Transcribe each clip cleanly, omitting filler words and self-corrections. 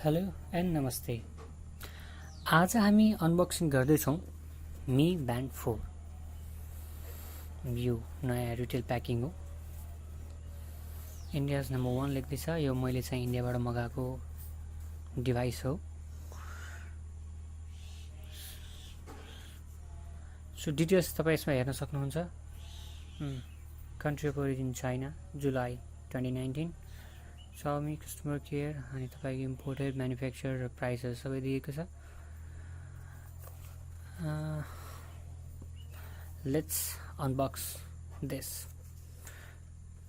Hello and नमस्ते। आज हामी अनबक्सिङ गर्दैछौँ मी ब्यान्ड 4। यो नयाँ रिटेल प्याकिङ हो। India's number 1 लेख्दैछ। यो मैले चाहिँ इन्डियाबाट मगाएको डिभाइस हो। सो डिटेल्स तपाईँ यसमा हेर्न सक्नुहुन्छ। Country of origin China, July 2019। Xiaomi customer care अनि तपाईको इम्पोर्टेड म्यानुफ्याक्चर र प्राइसहरु सबै दिएको छ। Let's unbox this.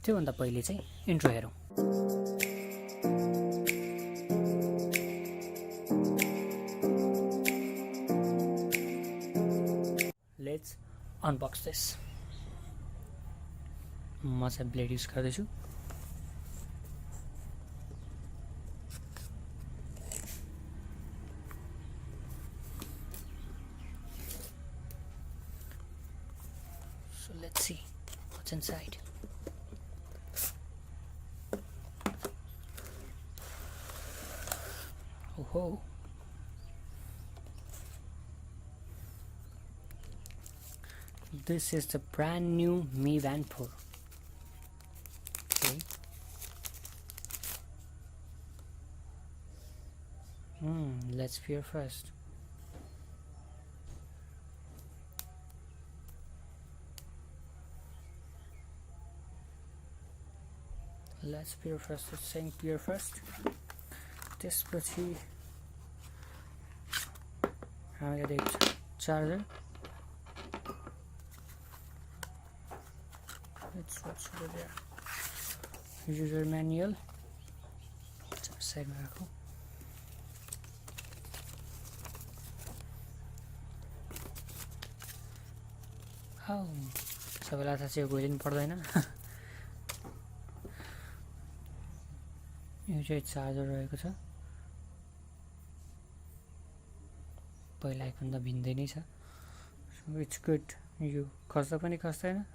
त्योभन्दा पहिले चाहिँ इन्ट्रो हेरौँ। Let's unbox this. म चाहिँ ब्लेड युज गर्दैछु। So let's see what's inside. Oh, this is the brand new Mi Band 4. Okay. Let's peer first. Let's peer first. It's saying peer first. त्यसपछि हामीले देख्छ charger. Let's watch over there. User manual. साइडमा राखौँ। सबैलाई थाहा छ यो कहिले पनि पर्दैन। यो चाहिँ चार्जर रहेको छ। पहिलाको भन्दा भिन्दै नै छ। So it's good. यो खस्दा पनि खस्दैन,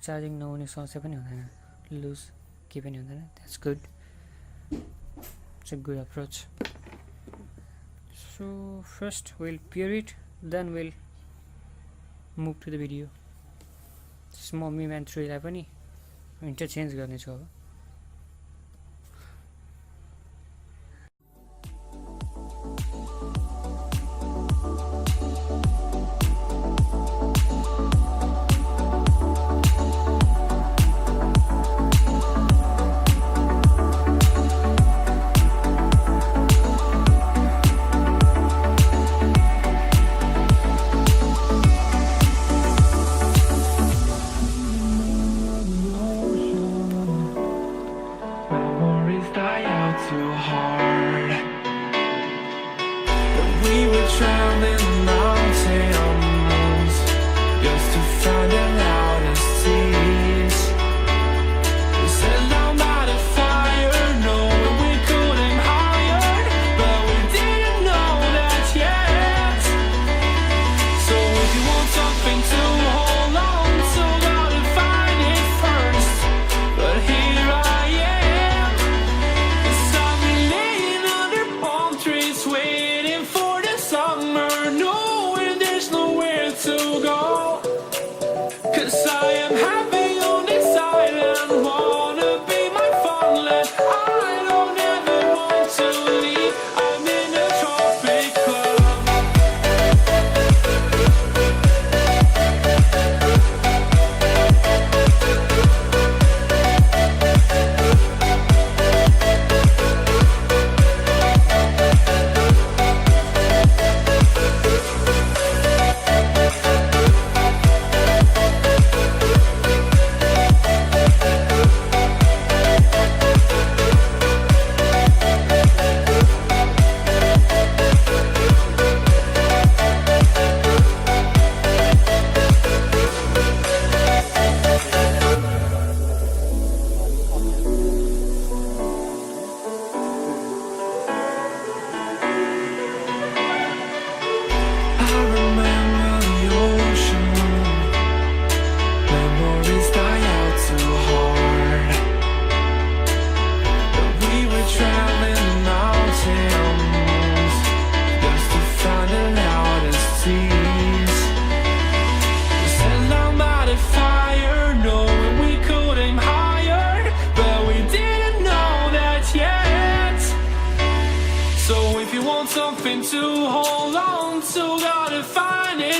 चार्जिङ नहुने समस्या पनि हुँदैन, लुज के पनि हुँदैन। That's good. It's a good approach. So first will pair it, then will move to the video. म मी ब्यान्ड 3 लाई पनि इन्टरचेन्ज गर्नेछु अब।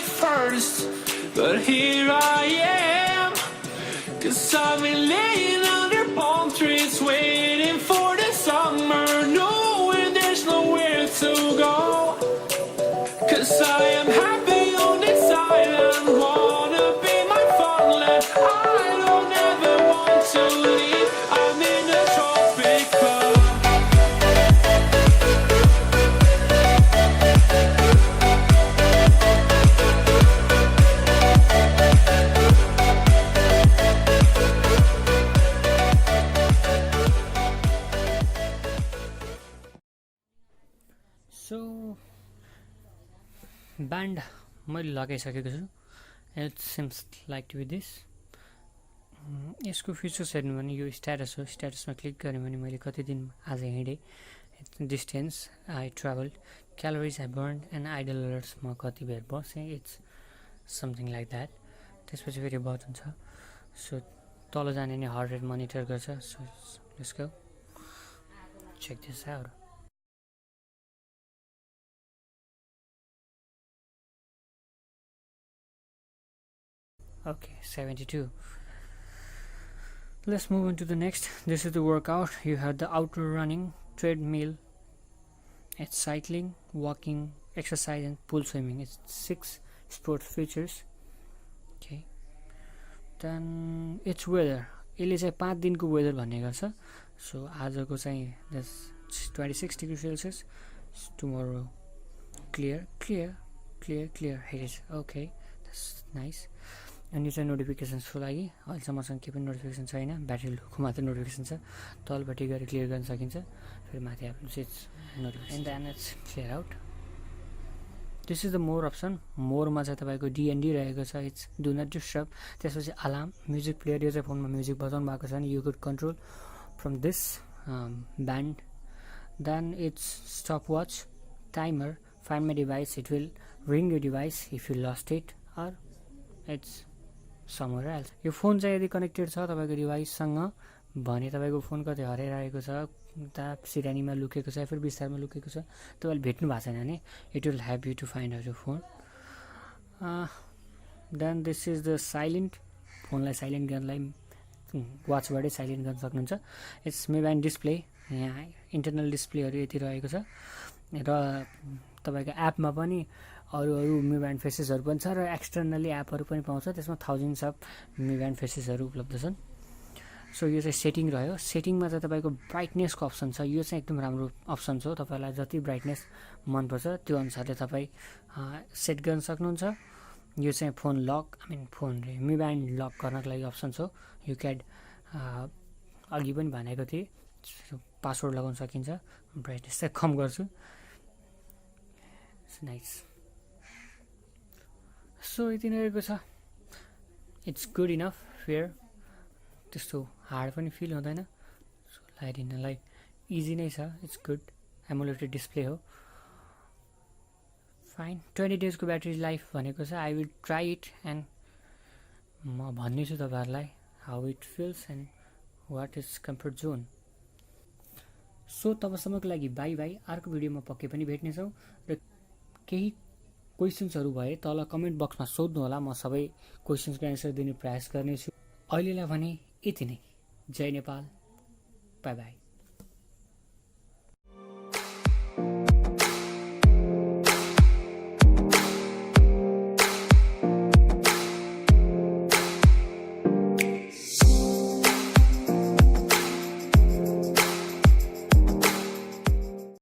at first, but here I am. 'Cause I've been laying under palm trees, waiting for the summer, knowing there's nowhere to go. 'Cause I am happy on this island, wanna be my farmland. I don't ever want to leave, I'm in a tropic club. So band मैले लगाइसकेको छु. It seems like to be this. यसको features हेर्नु भने यो status हो. स्ट्याटसमा click गरेँ भने मैले कति दिन आज हिँडेँ, distance I travel, calories I burn and idle alerts म कति बेर बसेँ. It's something like that. त्यसपछि फेरि बटन छ. सो तल जाने नि हार्ट रेट मोनिटर गर्छ. So let's go check this out. Okay, 72. Let's move on to the next. This is the workout. You have the outdoor running, treadmill, it's cycling, walking, exercise and pool swimming. It's 6 sports features. Okay. Then it's weather. यसले चाहिँ 5 दिनको weather भन्ने गर्छ. सो आजको चाहिँ 26 degree Celsius. Tomorrow clear clear clear clear hedge. Okay, that's nice. अनि यो चाहिँ नोटिफिकेसन्सको लागि. अहिलेसम्म मसँग केही पनि नोटिफिकेसन छैन. ब्याट्री लोको मात्र नोटिफिकेसन छ. तलपट्टि गएर क्लियर गर्न सकिन्छ. फेरि माथि आएपछि notification and then it's clear out. This is the more option. मोरमा चाहिँ तपाईँको डिएनडी रहेको छ. It's do not disturb. त्यसपछि अलार्म, म्युजिक प्लेयर. यो चाहिँ फोनमा म्युजिक बजाउनु भएको छ भने you could control from this band. Then it's stopwatch, timer, find my device. It will ring यो device if you lost it or it's somewhere else. यो फोन चाहिँ यदि कनेक्टेड छ तपाईँको डिभाइससँग भने तपाईँको फोन कतै हराइरहेको छ, उता सिरानीमा लुकेको छ, फेरि बिस्तारमा लुकेको छ, तपाईँले भेट्नु भएको छैन भने it will help you to find out यो फोन. Then this is the silent. फोनलाई साइलेन्ट गर्नलाई वाचबाटै साइलेन्ट गर्न सक्नुहुन्छ. It's Mi band display. यहाँ इन्टरनल डिस्प्लेहरू यति रहेको छ र तपाईँको एपमा पनि अरू मी ब्यान्ड फेसेसहरू पनि छ र एक्सटर्नली एपहरू पनि पाउँछ. त्यसमा थाउजन्ड्स अफ मी ब्यान्ड फेसेसहरू उपलब्ध छन्. सो यो चाहिँ सेटिङ रह्यो. सेटिङमा चाहिँ तपाईँको ब्राइटनेसको अप्सन छ. यो चाहिँ एकदम राम्रो अप्सन छ. तपाईँलाई जति ब्राइटनेस मनपर्छ त्यो अनुसारले तपाईँ सेट गर्न सक्नुहुन्छ. यो चाहिँ फोन लक फोन मी ब्यान्ड लक गर्नको लागि अप्सन छ. यु क्याड अघि पनि भनेको थिएँ पासवर्ड लगाउन सकिन्छ. ब्राइटनेस चाहिँ कम गर्छु. नाइस. सो यति नै रहेको छ. It's good enough. फेयर त्यस्तो हार्ड पनि फिल हुँदैन. सो लगाइदिनलाई इजी नै छ. It's good. एमुलेटेड डिस्प्ले हो. फाइन. 20 डेजको ब्याट्री लाइफ भनेको छ. I will try it and म भन्नेछु तपाईँहरूलाई how it feels and what is comfort zone. So तबसम्मको लागि बाई बाई. अर्को भिडियोमा पक्कै पनि भेट्नेछौँ. र केही क्वेसन्सहरू भए तल कमेन्ट बक्समा सोध्नु होला. म सबै क्वेसन्सको एन्सर दिने प्रयास गर्नेछु. अहिलेलाई भने यति नै. जय नेपाल. By by.